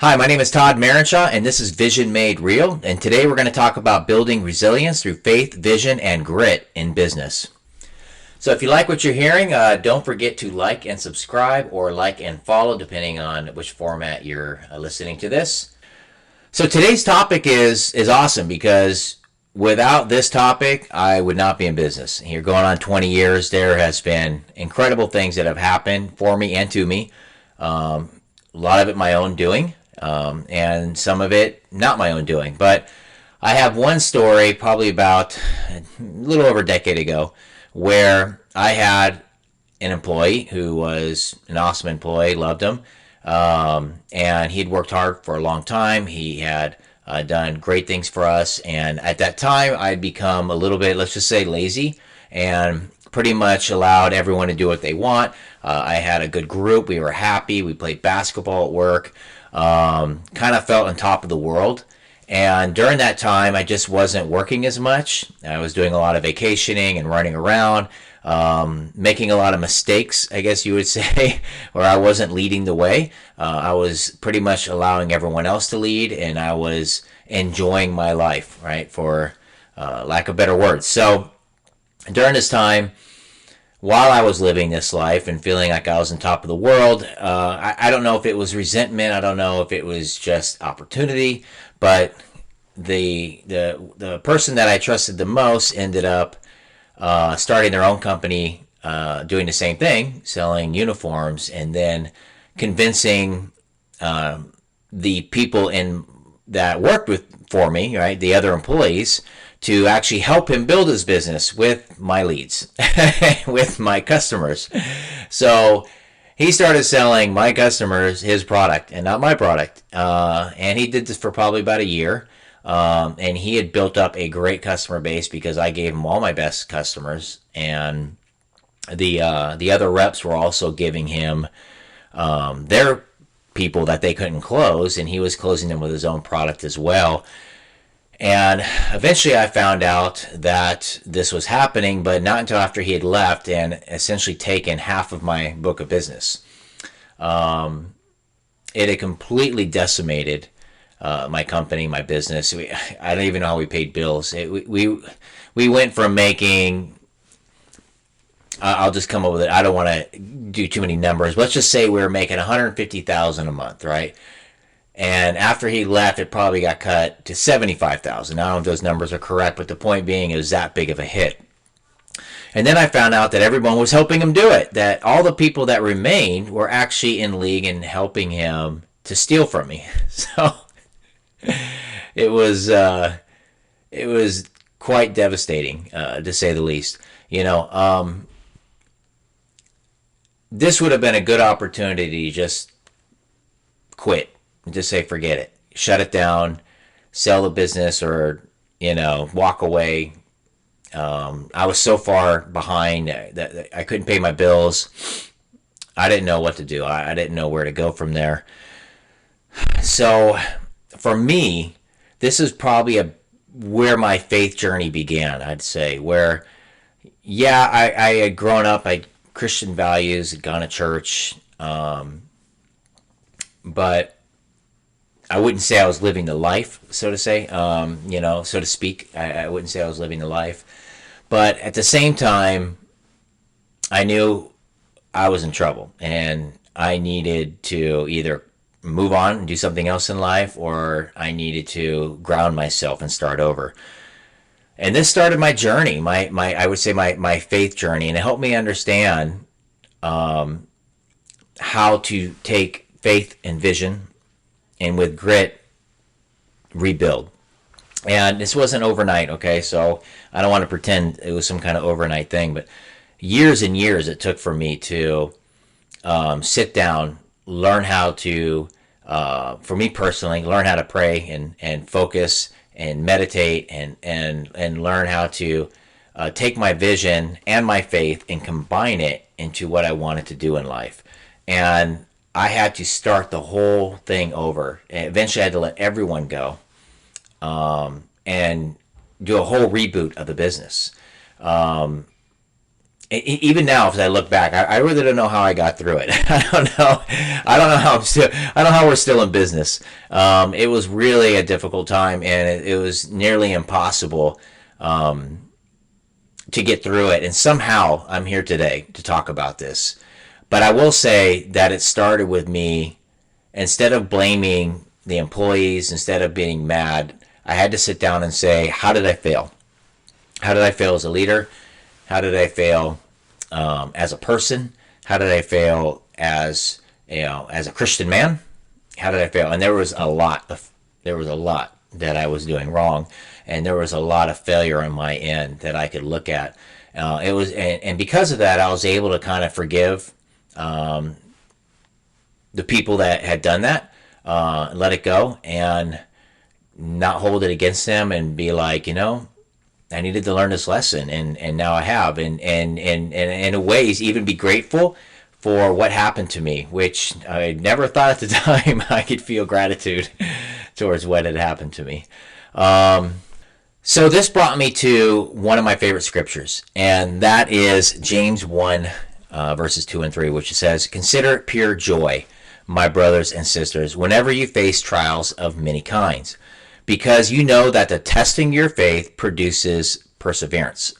Hi, my name is Todd Marenshaw, and this is Vision Made Real. And today we're going to talk about building resilience through faith, vision, and grit in business. So if you like what you're hearing, don't forget to like and subscribe, or like and follow, depending on which format you're listening to this. So today's topic is awesome because without this topic, I would not be in business. Here going on 20 years, there has been incredible things that have happened for me and to me. A lot of it my own doing, and some of it not my own doing. But I have one story, probably about a little over a decade ago, where I had an employee who was an awesome employee, loved him, and he'd worked hard for a long time. He had done great things for us, and at that time, I'd become a little bit, let's just say, lazy, and pretty much allowed everyone to do what they want. I had a good group. We were happy. We played basketball at work. Kind of felt on top of the world. And during that time, I just wasn't working as much. I was doing a lot of vacationing and running around, making a lot of mistakes, I guess you would say, where I wasn't leading the way. I was pretty much allowing everyone else to lead, and I was enjoying my life, right, for lack of better words. So during this time, while I was living this life and feeling like I was on top of the world, I don't know if it was resentment. I don't know if it was just opportunity, but the person that I trusted the most ended up starting their own company, doing the same thing, selling uniforms, and then convincing the people in that worked for me, right, the other employees, to actually help him build his business with my leads, with my customers. So he started selling my customers his product and not my product. And he did this for probably about a year. And he had built up a great customer base because I gave him all my best customers. And the other reps were also giving him their people that they couldn't close, and he was closing them with his own product as well. And eventually I found out that this was happening, but not until after he had left and essentially taken half of my book of business. It had completely decimated my company, my business. I don't even know how we paid bills. We went from making, I'll just come up with it. I don't want to do too many numbers. Let's just say we were making $150,000 a month, right? And after he left, it probably got cut to $75,000. I don't know if those numbers are correct, but the point being, it was that big of a hit. And then I found out that everyone was helping him do it. That all the people that remained were actually in league and helping him to steal from me. So it was quite devastating, to say the least. This would have been a good opportunity to just quit. Just say forget it, shut it down, sell the business, or walk away. I was so far behind that I couldn't pay my bills. I didn't know what to do. I didn't know where to go from there. So for me, this is probably where my faith journey began, I'd say. Where, yeah, I had grown up, I had Christian values, had gone to church, but I wouldn't say I was living the life, so to say, so to speak. I wouldn't say I was living the life. But at the same time, I knew I was in trouble and I needed to either move on and do something else in life, or I needed to ground myself and start over. And this started my journey, I would say my faith journey, and it helped me understand how to take faith and vision and with grit rebuild. And this wasn't overnight, okay? So I don't want to pretend it was some kind of overnight thing, but years and years it took for me to sit down, learn how to, for me personally, learn how to pray and focus and meditate and learn how to take my vision and my faith and combine it into what I wanted to do in life. And I had to start the whole thing over. And eventually I had to let everyone go, and do a whole reboot of the business. even now, as I look back, I really don't know how I got through it. I don't know. I don't know how I'm still. I don't know how we're still in business. It was really a difficult time, and it was nearly impossible to get through it. And somehow, I'm here today to talk about this. But I will say that it started with me. Instead of blaming the employees, instead of being mad, I had to sit down and say, how did I fail? How did I fail as a leader? How did I fail as a person? How did I fail as as a Christian man? How did I fail? And there was a lot that I was doing wrong, and there was a lot of failure on my end that I could look at. It was, and because of that, I was able to kind of forgive the people that had done that, let it go, and not hold it against them, and be like, I needed to learn this lesson, and now I have, and in ways even be grateful for what happened to me, which I never thought at the time I could feel gratitude towards what had happened to me. So this brought me to one of my favorite scriptures, and that is James 1, verses 2 and 3, which says, "Consider it pure joy, my brothers and sisters, whenever you face trials of many kinds, because you know that the testing your faith produces perseverance."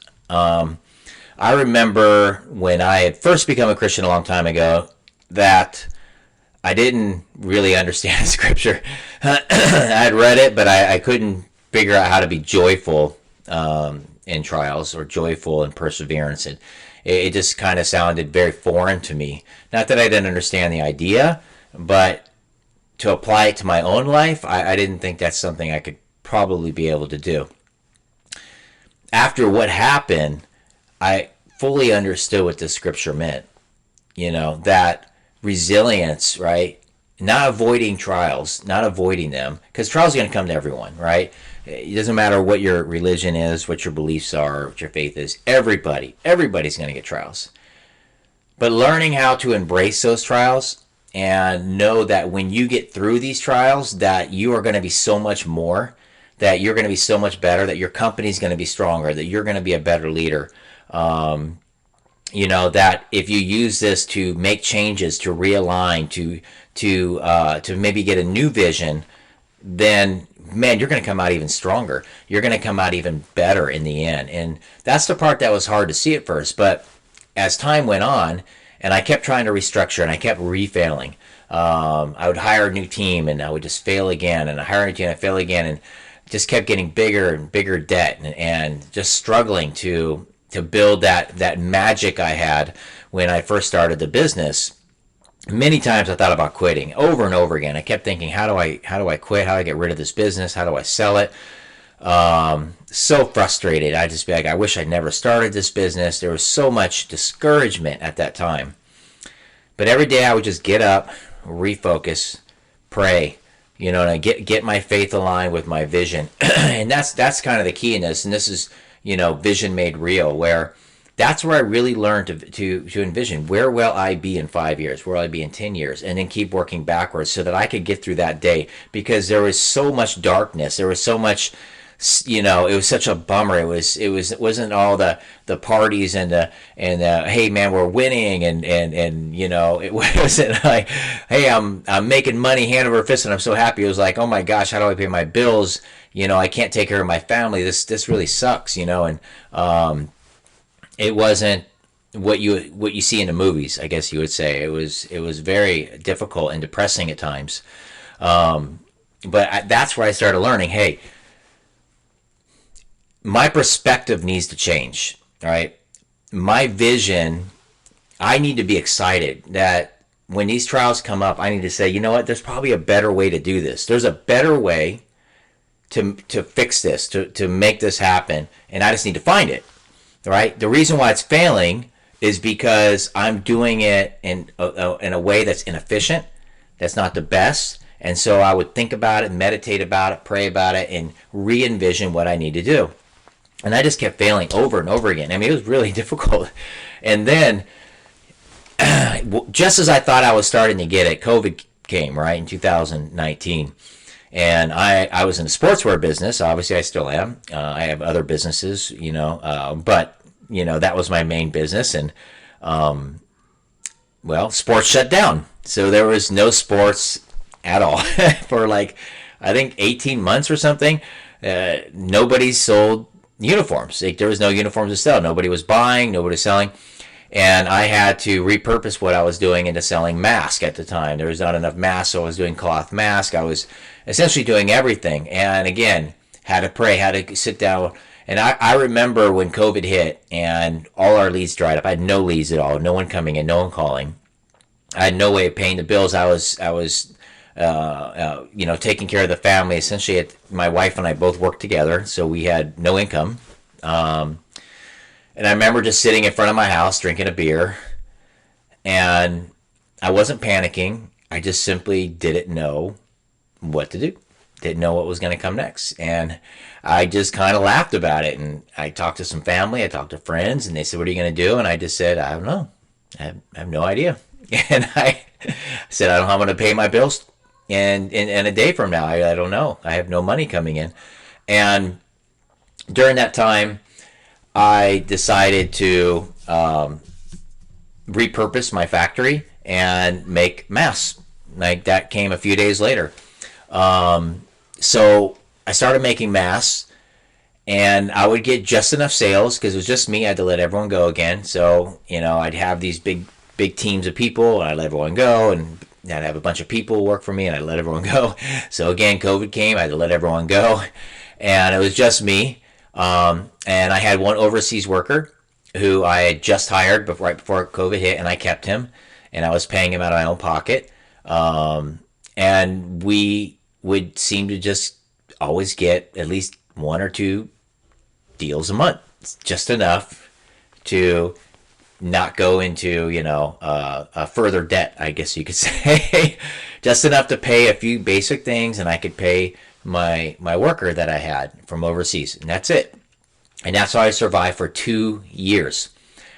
I remember when I had first become a Christian a long time ago that I didn't really understand Scripture. I had read it, but I couldn't figure out how to be joyful in trials, or joyful in perseverance. And it just kind of sounded very foreign to me. Not that I didn't understand the idea, but to apply it to my own life, I didn't think that's something I could probably be able to do. After what happened, I fully understood what the scripture meant. That resilience, right? Not avoiding trials, not avoiding them, because trials are going to come to everyone, right? It doesn't matter what your religion is, what your beliefs are, what your faith is. Everybody's going to get trials. But learning how to embrace those trials and know that when you get through these trials, that you are going to be so much more, that you're going to be so much better, that your company's going to be stronger, that you're going to be a better leader. That if you use this to make changes, to realign, to maybe get a new vision, then man, you're going to come out even stronger. You're going to come out even better in the end. And that's the part that was hard to see at first. But as time went on, and I kept trying to restructure, and I kept refailing. I would hire a new team, and I would just fail again, and I hire a new team, and I fail again, and just kept getting bigger and bigger debt, and just struggling to build that magic I had when I first started the business. Many times I thought about quitting over and over again. I kept thinking, how do I quit? How do I get rid of this business? How do I sell it? So frustrated. I'd just be like, I wish I'd never started this business. There was so much discouragement at that time. But every day I would just get up, refocus, pray, and I get my faith aligned with my vision. And that's kind of the key in this. And this is, vision made real, where that's where I really learned to envision, where will I be in 5 years? Where will I be in 10 years? And then keep working backwards so that I could get through that day, because there was so much darkness. There was so much, it was such a bummer. It wasn't all the parties and hey man, we're winning, and it wasn't like, hey, I'm making money hand over fist and I'm so happy. It was like, oh my gosh, how do I pay my bills? I can't take care of my family. This really sucks, and it wasn't what you see in the movies, I guess you would say. It was very difficult and depressing at times. But that's where I started learning, hey, my perspective needs to change, all right? My vision, I need to be excited that when these trials come up, I need to say, you know what, there's probably a better way to do this. There's a better way to fix this, to make this happen, and I just need to find it. Right? The reason why it's failing is because I'm doing it in a way that's inefficient, that's not the best. And so I would think about it, meditate about it, pray about it, and re-envision what I need to do. And I just kept failing over and over again. I mean, it was really difficult. And then, just as I thought I was starting to get it, COVID came, right, in 2019. And I was in the sportswear business. Obviously, I still am. I have other businesses, but that was my main business. And well, sports shut down, so there was no sports at all for like, I think 18 months or something. Nobody sold uniforms. Like, there was no uniforms to sell. Nobody was buying. Nobody was selling. And I had to repurpose what I was doing into selling masks at the time. There was not enough masks, so I was doing cloth masks. I was essentially doing everything. And again, had to pray, had to sit down. And I remember when COVID hit and all our leads dried up. I had no leads at all. No one coming in, no one calling. I had no way of paying the bills. I was taking care of the family. Essentially, my wife and I both worked together, so we had no income. And I remember just sitting in front of my house drinking a beer, and I wasn't panicking. I just simply didn't know what to do. Didn't know what was going to come next. And I just kind of laughed about it. And I talked to some family, I talked to friends, and they said, "What are you going to do?" And I just said, "I don't know. I have no idea." And I said, "I don't know how I'm going to pay my bills in a day from now. I don't know. I have no money coming in." And during that time, I decided to repurpose my factory and make masks. Like, that came a few days later. So I started making masks, and I would get just enough sales because it was just me. I had to let everyone go again. So, I'd have these big teams of people, and I'd let everyone go, and I'd have a bunch of people work for me, and I'd let everyone go. So again, COVID came. I had to let everyone go, and it was just me. And I had one overseas worker who I had just hired right before COVID hit, and I kept him, and I was paying him out of my own pocket. And we would seem to just always get at least one or two deals a month. It's just enough to not go into, a further debt, I guess you could say. Just enough to pay a few basic things, and I could pay my worker that I had from overseas, and that's it. And that's how I survived for 2 years.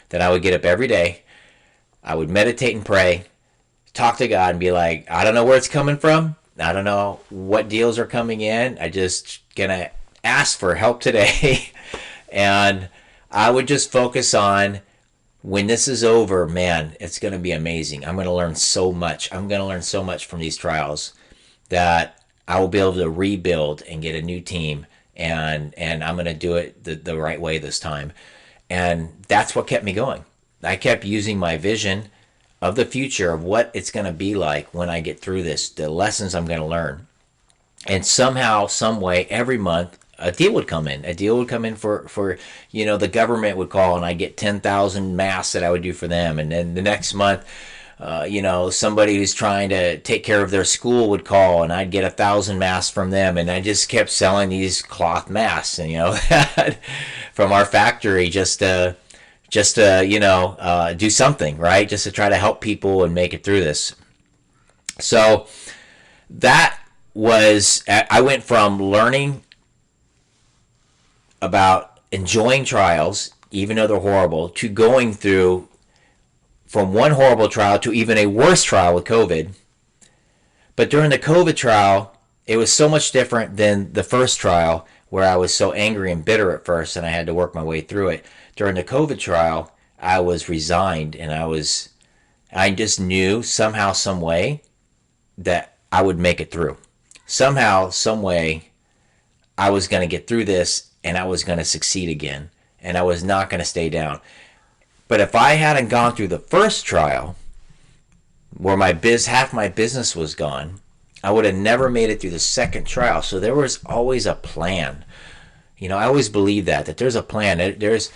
Then I would get up every day, I would meditate and pray, talk to God and be like, I don't know where it's coming from, I don't know what deals are coming in, I just gonna ask for help today. And I would just focus on, when this is over, man, it's going to be amazing. I'm going to learn so much. I'm going to learn so much from these trials that I will be able to rebuild and get a new team, and I'm going to do it the right way this time. And that's what kept me going. I kept using my vision of the future, of what it's going to be like when I get through this, the lessons I'm going to learn. And somehow, some way, every month, a deal would come in. A deal would come in for the government would call, and I'd get 10,000 masks that I would do for them. And then the next month, somebody who's trying to take care of their school would call, and I'd get 1,000 masks from them. And I just kept selling these cloth masks, and from our factory, just to do something, right? Just to try to help people and make it through this. So that was, I went from learning about enjoying trials, even though they're horrible, to going through from one horrible trial to even a worse trial with COVID. But during the COVID trial, it was so much different than the first trial, where I was so angry and bitter at first, and I had to work my way through it. During the COVID trial, I was resigned, and I just knew somehow, some way, that I would make it through. Somehow, some way, I was going to get through this, and I was going to succeed again, and I was not going to stay down. But if I hadn't gone through the first trial, where half my business was gone, I would have never made it through the second trial. So there was always a plan. I always believe that there's a plan. There's,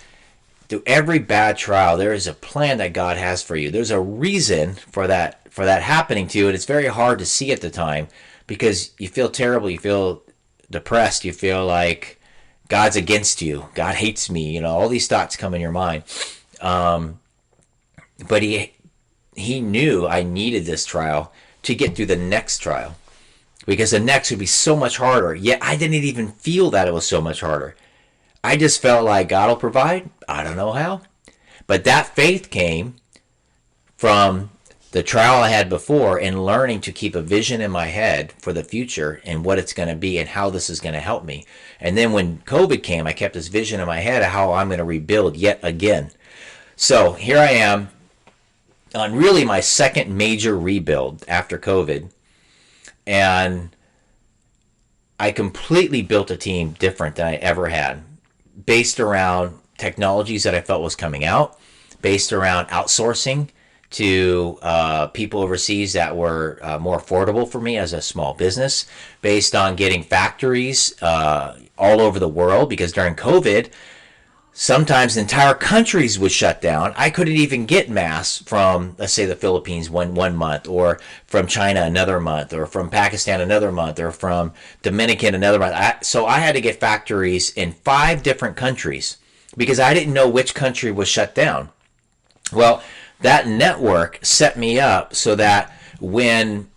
through every bad trial, there is a plan that God has for you. There's a reason for that happening to you, and it's very hard to see at the time, because you feel terrible, you feel depressed, you feel like God's against you, God hates me, all these thoughts come in your mind. But he knew I needed this trial to get through the next trial, because the next would be so much harder. Yet I didn't even feel that it was so much harder. I just felt like God will provide. I don't know how. But that faith came from the trial I had before and learning to keep a vision in my head for the future and what it's going to be and how this is going to help me. And then when COVID came, I kept this vision in my head of how I'm going to rebuild yet again. So here I am on really my second major rebuild after COVID. And I completely built a team different than I ever had, based around technologies that I felt was coming out, based around outsourcing to people overseas that were more affordable for me as a small business, based on getting factories all over the world, because during COVID, sometimes entire countries would shut down. I couldn't even get masks from, let's say, the Philippines one month, or from China another month, or from Pakistan another month, or from Dominican another month. So I had to get factories in 5 different countries because I didn't know which country was shut down. Well, that network set me up so that when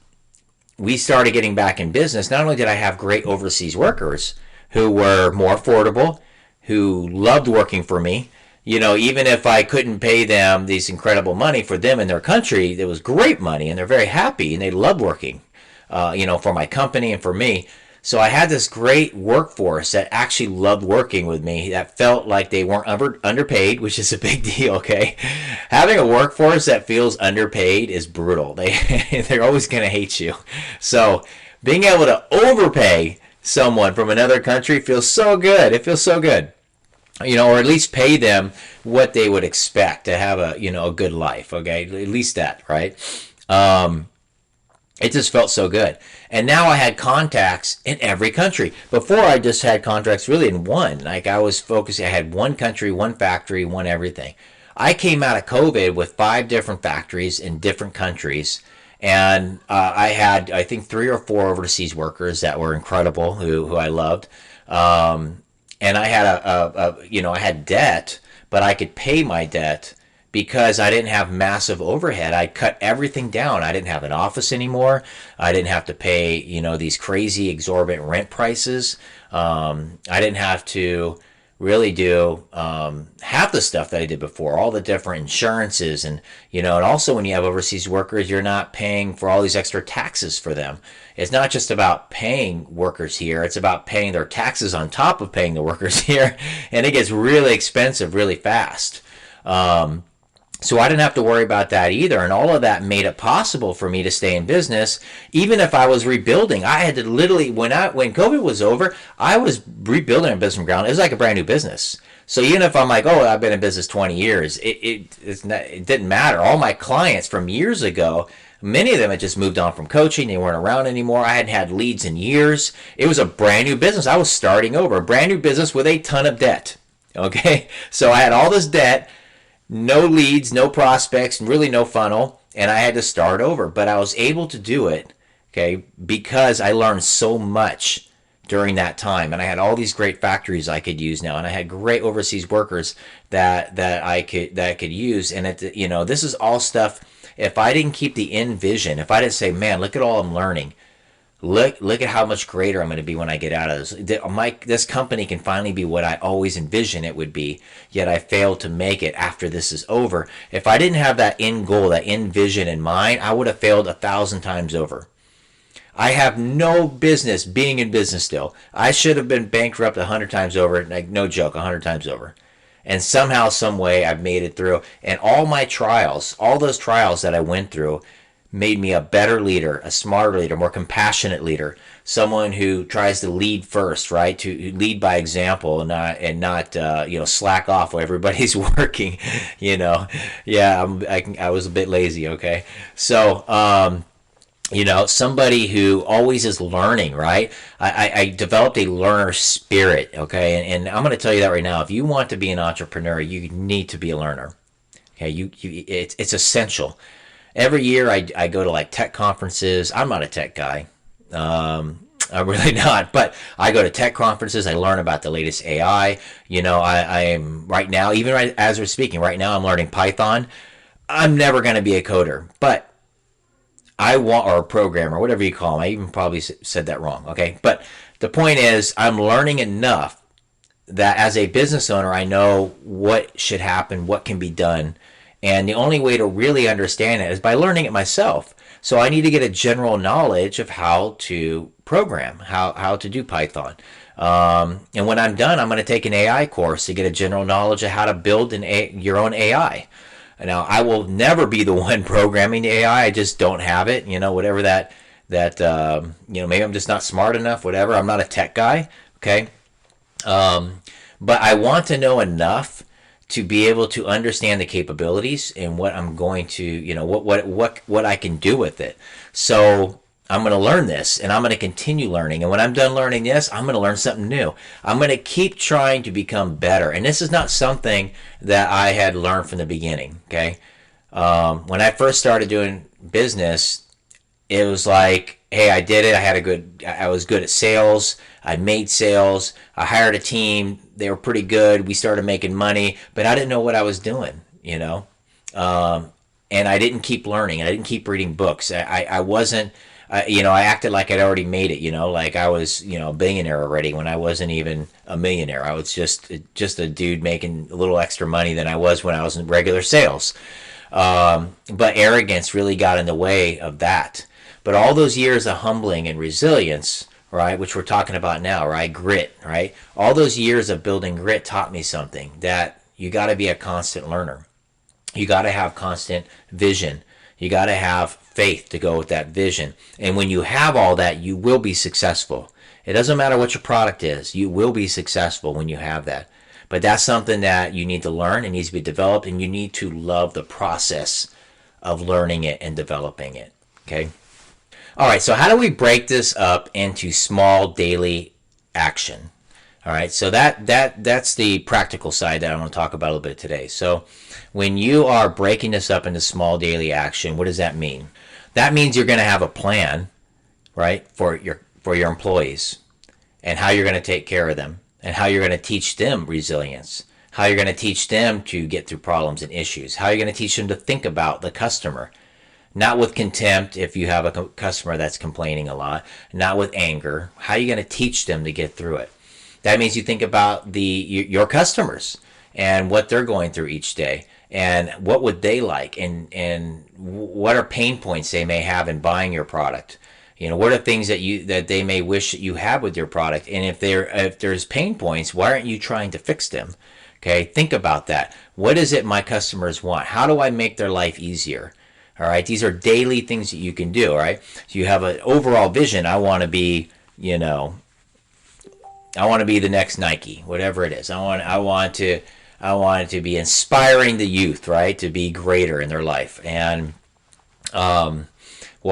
we started getting back in business, not only did I have great overseas workers who were more affordable, who loved working for me, even if I couldn't pay them these incredible money for them in their country, it was great money and they're very happy and they loved working, for my company and for me. So I had this great workforce that actually loved working with me, that felt like they weren't underpaid, which is a big deal, okay? Having a workforce that feels underpaid is brutal. They're always going to hate you. So being able to overpay someone from another country feels so good. It feels so good. Or at least pay them what they would expect to have a good life, okay? At least that, right? It just felt so good. And now I had contacts in every country. Before, I just had contacts really in one. Like, I was focusing, I had one country, one factory, one everything. I came out of COVID with 5 different factories in different countries. And I had, I think, 3 or 4 overseas workers that were incredible, who I loved. And I had I had debt, but I could pay my debt because I didn't have massive overhead. I cut everything down. I didn't have an office anymore. I didn't have to pay, these crazy exorbitant rent prices. I didn't have to really do half the stuff that I did before, all the different insurances. And also when you have overseas workers, you're not paying for all these extra taxes for them. It's not just about paying workers here. It's about paying their taxes on top of paying the workers here. And it gets really expensive really fast. So I didn't have to worry about that either. And all of that made it possible for me to stay in business. Even if I was rebuilding, I had to literally, when COVID was over, I was rebuilding a business from ground. It was like a brand new business. So even if I'm like, oh, I've been in business 20 years, it didn't matter. All my clients from years ago, many of them had just moved on from coaching. They weren't around anymore. I hadn't had leads in years. It was a brand new business. I was starting over, a brand new business with a ton of debt. Okay? So I had all this debt, no leads, no prospects, and really no funnel, and I had to start over. But I was able to do it, okay, because I learned so much during that time, and I had all these great factories I could use now, and I had great overseas workers that I could use. And this is all stuff. If I didn't keep the end vision, if I didn't say, man, look at all I'm learning, look at how much greater I'm going to be when I get out of this. This company can finally be what I always envisioned it would be, yet I failed to make it after this is over. If I didn't have that end goal, that end vision in mind, I would have failed 1,000 times over. I have no business being in business still. I should have been bankrupt 100 times over, like no joke, 100 times over. And somehow, some way, I've made it through. And all my trials, all those trials that I went through, made me a better leader, a smarter leader, more compassionate leader, someone who tries to lead first, right? To lead by example and not slack off while everybody's working. Yeah, I was a bit lazy. Okay, so somebody who always is learning, right? I developed a learner spirit. Okay, and I'm going to tell you that right now. If you want to be an entrepreneur, you need to be a learner. Okay, it's essential. Every year I go to like tech conferences. I'm not a tech guy. I'm really not, but I go to tech conferences. I learn about the latest AI. I am right now, even right as we're speaking, right now I'm learning Python. I'm never going to be a coder, but or a programmer, whatever you call them. I even probably said that wrong. Okay. But the point is I'm learning enough that as a business owner, I know what should happen, what can be done. And the only way to really understand it is by learning it myself. So I need to get a general knowledge of how to program, how to do Python. And when I'm done, I'm going to take an AI course to get a general knowledge of how to build your own AI. Now, I will never be the one programming the AI. I just don't have it. Whatever maybe I'm just not smart enough. Whatever. I'm not a tech guy. Okay. But I want to know enough to be able to understand the capabilities and what I'm going to, what I can do with it. So I'm going to learn this, and I'm going to continue learning. And when I'm done learning this, I'm going to learn something new. I'm going to keep trying to become better. And this is not something that I had learned from the beginning. Okay. When I first started doing business, it was like, hey, I did it. I was good at sales. I made sales. I hired a team. They were pretty good. We started making money, but I didn't know what I was doing, and I didn't keep learning. I didn't keep reading books. I wasn't, I acted like I'd already made it, like I was, a billionaire already when I wasn't even a millionaire. I was just a dude making a little extra money than I was when I was in regular sales. But arrogance really got in the way of that. But all those years of humbling and resilience, right, which we're talking about now, right, grit, right, all those years of building grit taught me something, that you got to be a constant learner. You got to have constant vision. You got to have faith to go with that vision. And when you have all that, you will be successful. It doesn't matter what your product is. You will be successful when you have that. But that's something that you need to learn. It needs to be developed, and you need to love the process of learning it and developing it. Okay? All right, so how do we break this up into small daily action? All right, so that's the practical side that I want to talk about a little bit today. So when you are breaking this up into small daily action, what does that mean? That means you're going to have a plan, right, for your employees, and how you're going to take care of them, and how you're going to teach them resilience, how you're going to teach them to get through problems and issues, how you're going to teach them to think about the customer. Not with contempt if you have a customer that's complaining a lot. Not with anger. How are you going to teach them to get through it? That means you think about your customers and what they're going through each day, and what would they like, and what are pain points they may have in buying your product. What are things that they may wish that you had with your product, and if there's pain points, why aren't you trying to fix them? Okay, think about that. What is it my customers want? How do I make their life easier? All right, these are daily things that you can do. All right, so you have an overall vision. I want to be, I want to be the next Nike, whatever it is. I want to be inspiring the youth, right, to be greater in their life. And well,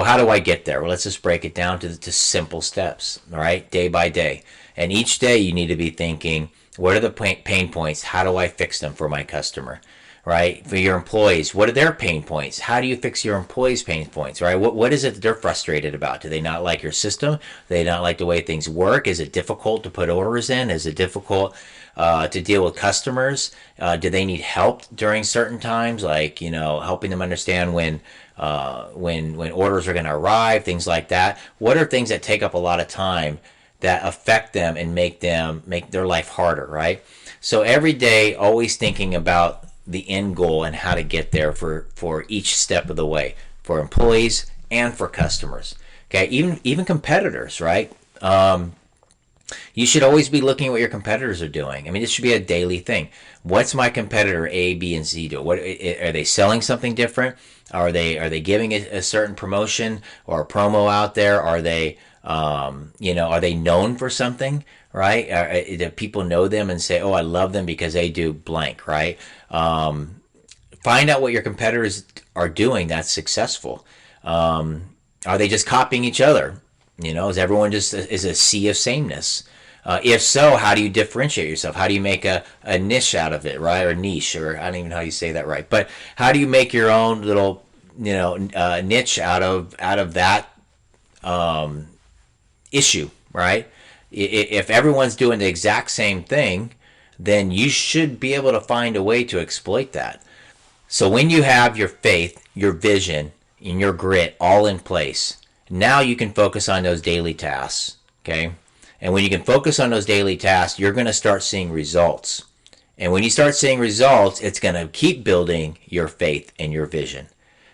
how do I get there? Well, let's just break it down to simple steps. All right, day by day, and each day you need to be thinking, what are the pain points? How do I fix them for my customer? Right? For your employees, what are their pain points? How do you fix your employees' pain points, right? What is it that they're frustrated about? Do they not like your system? Do they not like the way things work? Is it difficult to put orders in? Is it difficult to deal with customers? Do they need help during certain times, like, helping them understand when orders are going to arrive, things like that? What are things that take up a lot of time that affect them and make their life harder, right? So every day, always thinking about the end goal and how to get there for each step of the way, for employees and for customers. Okay, even competitors, right? You should always be looking at what your competitors are doing. I mean, this should be a daily thing. What's my competitor A, B, and C doing? What are they selling something different? Are they giving a certain promotion or a promo out there? Are they are they known for something? Right? Do people know them and say, oh, I love them because they do blank, right? Find out what your competitors are doing that's successful. Are they just copying each other? Is everyone just is a sea of sameness? If so, how do you differentiate yourself? How do you make a niche out of it, right? Or niche, or I don't even know how you say that right. But how do you make your own little, niche out of that issue, right? If everyone's doing the exact same thing, then you should be able to find a way to exploit that. So when you have your faith, your vision, and your grit all in place, now you can focus on those daily tasks, okay? And when you can focus on those daily tasks, you're going to start seeing results. And when you start seeing results, it's going to keep building your faith and your vision.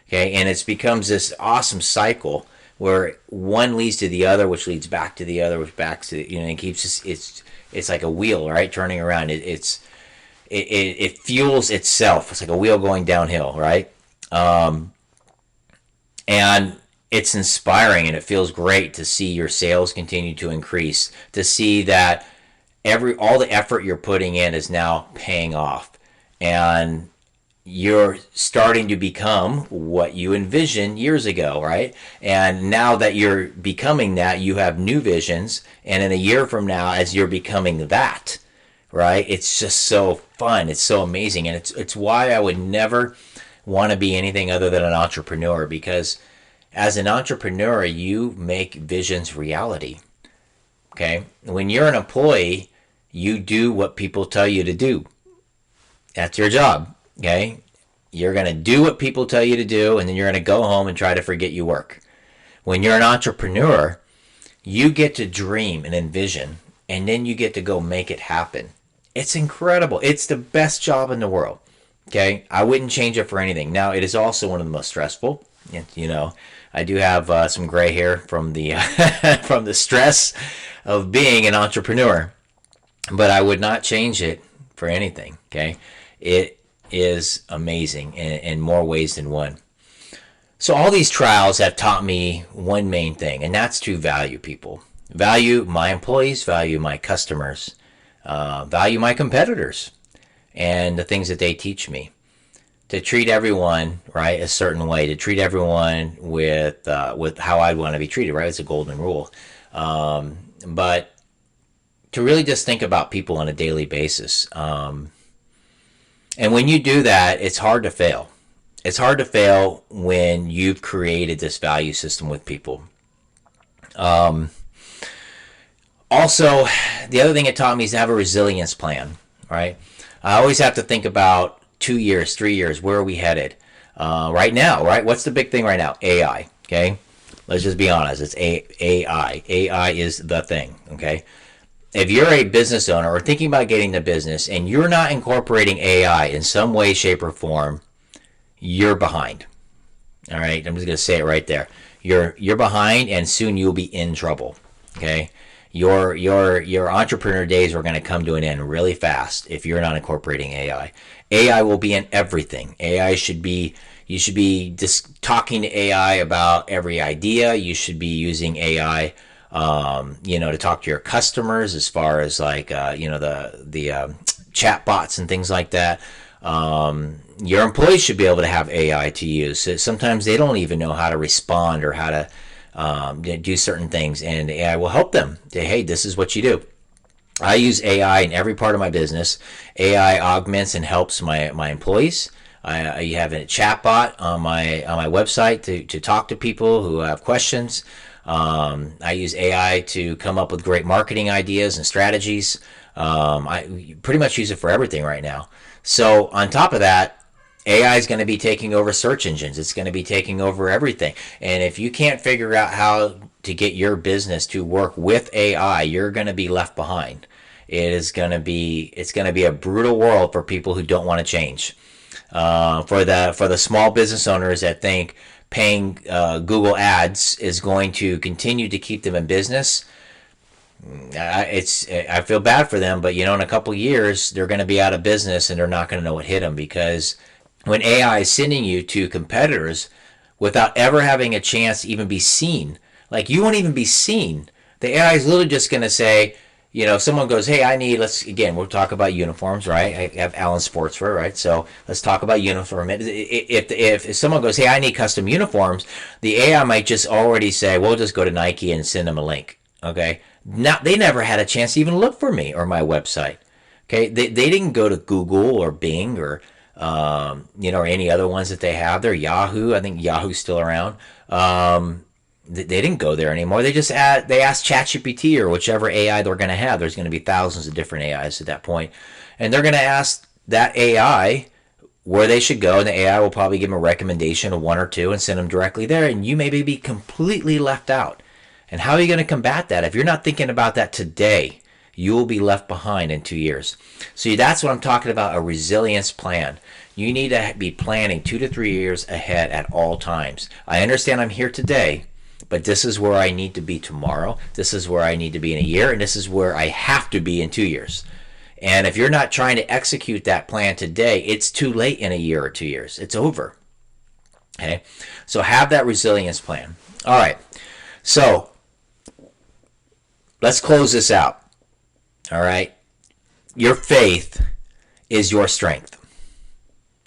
Okay, and it becomes this awesome cycle where one leads to the other, which leads back to the other, which back to it keeps it's like a wheel, right, turning around. It fuels itself. It's like a wheel going downhill, right? And it's inspiring, and it feels great to see your sales continue to increase, to see that all the effort you're putting in is now paying off, and you're starting to become what you envisioned years ago, right? And now that you're becoming that, you have new visions, and in a year from now, as you're becoming that, right? It's just so fun. It's so amazing, and it's why I would never want to be anything other than an entrepreneur, because as an entrepreneur, you make visions reality. Okay? When you're an employee, you do what people tell you to do. That's your job. Okay? You're going to do what people tell you to do, and then you're going to go home and try to forget you work. When you're an entrepreneur, you get to dream and envision, and then you get to go make it happen. It's incredible. It's the best job in the world. Okay? I wouldn't change it for anything. Now, it is also one of the most stressful. I do have some gray hair from the from the stress of being an entrepreneur, but I would not change it for anything. Okay? It is amazing in more ways than one. So all these trials have taught me one main thing, and that's to value people. Value my employees, value my customers, value my competitors, and the things that they teach me. To treat everyone, right, a certain way, to treat everyone with how I'd want to be treated, right? It's a golden rule. But to really just think about people on a daily basis. And when you do that, it's hard to fail. It's hard to fail when you've created this value system with people. Also, the other thing it taught me is to have a resilience plan, right? I always have to think about 2 years, 3 years, where are we headed? Right now, right? What's the big thing right now? AI, okay? Let's just be honest. It's AI. AI is the thing, okay? If you're a business owner or thinking about getting into business and you're not incorporating AI in some way, shape, or form, you're behind. All right? I'm just going to say it right there. You're behind, and soon you'll be in trouble, okay? Your entrepreneur days are going to come to an end really fast if you're not incorporating AI. AI will be in everything. You should be just talking to AI about every idea. You should be using AI, to talk to your customers as far as like, the chat bots and things like that. Your employees should be able to have AI to use. So sometimes they don't even know how to respond or how to do certain things, and AI will help them. Hey, this is what you do. I use AI in every part of my business. AI augments and helps my employees. I have a chat bot on my website to talk to people who have questions. I use AI to come up with great marketing ideas and strategies. I pretty much use it for everything right now. So on top of that, AI is going to be taking over search engines. It's going to be taking over everything. And if you can't figure out how to get your business to work with AI, you're going to be left behind. It's going to be a brutal world for people who don't want to change. For the small business owners that think paying Google ads is going to continue to keep them in business, I feel bad for them, but in a couple of years they're going to be out of business and they're not going to know what hit them, because when AI is sending you to competitors without ever having a chance to even be seen, like you won't even be seen. The AI is literally just going to say, if someone goes, hey, we'll talk about uniforms, right? I have Allen Sportswear, right? So let's talk about uniform. If someone goes, hey, I need custom uniforms, the AI might just already say, well, just go to Nike and send them a link, okay? Now, they never had a chance to even look for me or my website, okay? They didn't go to Google or Bing or or any other ones that they have. They're Yahoo. I think Yahoo's still around. They didn't go there anymore. They asked ChatGPT or whichever AI they're going to have. There's going to be thousands of different AIs at that point, and they're going to ask that AI where they should go, and the AI will probably give them a recommendation of one or two and send them directly there, and you may be completely left out. And how are you going to combat that if you're not thinking about that today? you will be left behind in 2 years. So that's what I'm talking about, a resilience plan. You need to be planning 2 to 3 years ahead at all times. I understand I'm here today, but this is where I need to be tomorrow. This is where I need to be in a year, and this is where I have to be in 2 years. And if you're not trying to execute that plan today, it's too late in a year or 2 years. It's over. Okay? So have that resilience plan. All right. So let's close this out. All right? Your faith is your strength.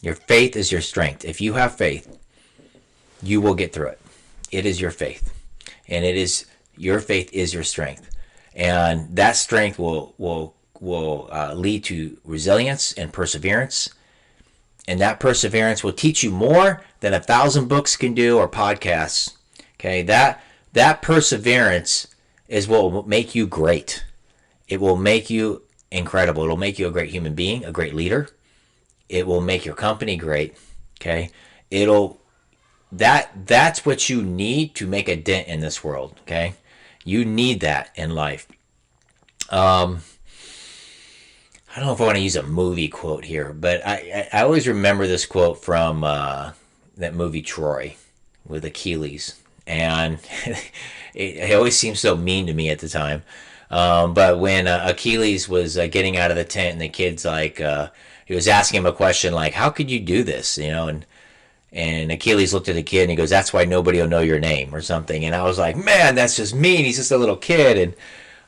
Your faith is your strength. If you have faith, you will get through it. It is your faith. And your faith is your strength. And that strength will lead to resilience and perseverance. And that perseverance will teach you more than 1,000 books can do or podcasts. Okay, that perseverance is what will make you great. It will make you incredible. It will make you a great human being, a great leader. It will make your company great. Okay, that's what you need to make a dent in this world. Okay, you need that in life. I don't know if I want to use a movie quote here, but I always remember this quote from that movie Troy with Achilles, and it always seemed so mean to me at the time. But when Achilles was getting out of the tent, and the kid's like, he was asking him a question like, "How could you do this?" And Achilles looked at the kid and he goes, "That's why nobody will know your name," or something. And I was like, man, that's just mean. He's just a little kid.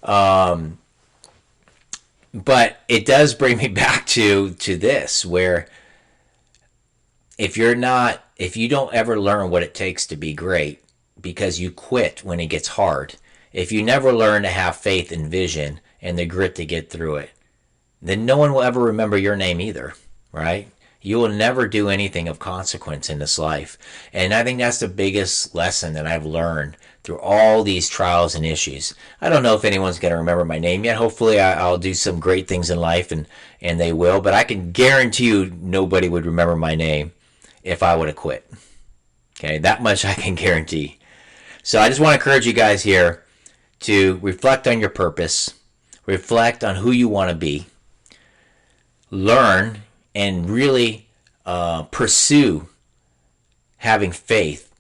And but it does bring me back to this, where if you don't ever learn what it takes to be great because you quit when it gets hard, if you never learn to have faith and vision and the grit to get through it, then no one will ever remember your name either, right? You will never do anything of consequence in this life. And I think that's the biggest lesson that I've learned through all these trials and issues. I don't know if anyone's going to remember my name yet. Hopefully I'll do some great things in life, and they will. But I can guarantee you nobody would remember my name if I would have quit. Okay, that much I can guarantee. So I just want to encourage you guys here to reflect on your purpose, reflect on who you want to be, learn and really pursue having faith.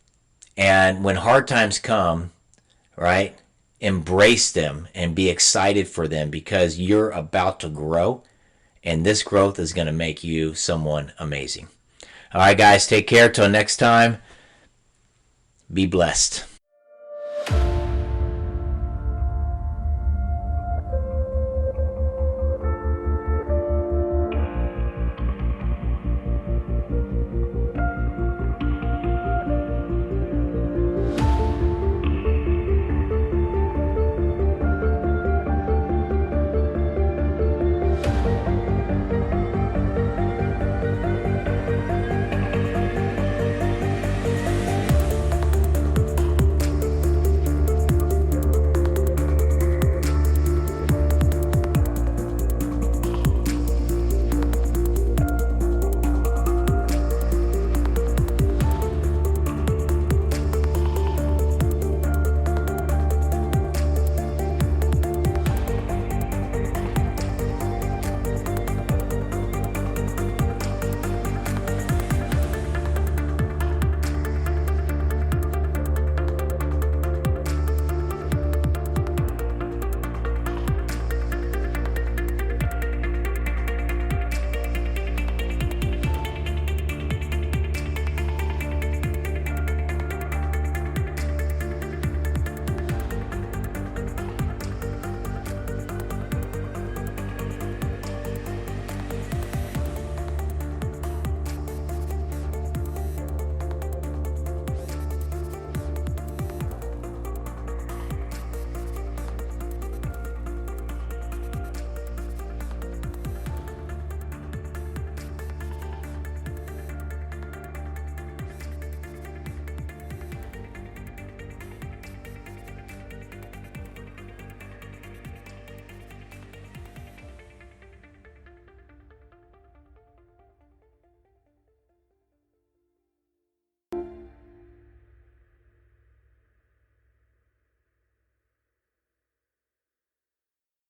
And when hard times come, right, embrace them and be excited for them, because you're about to grow, and this growth is going to make you someone amazing. All right, guys, take care. Till next time, be blessed.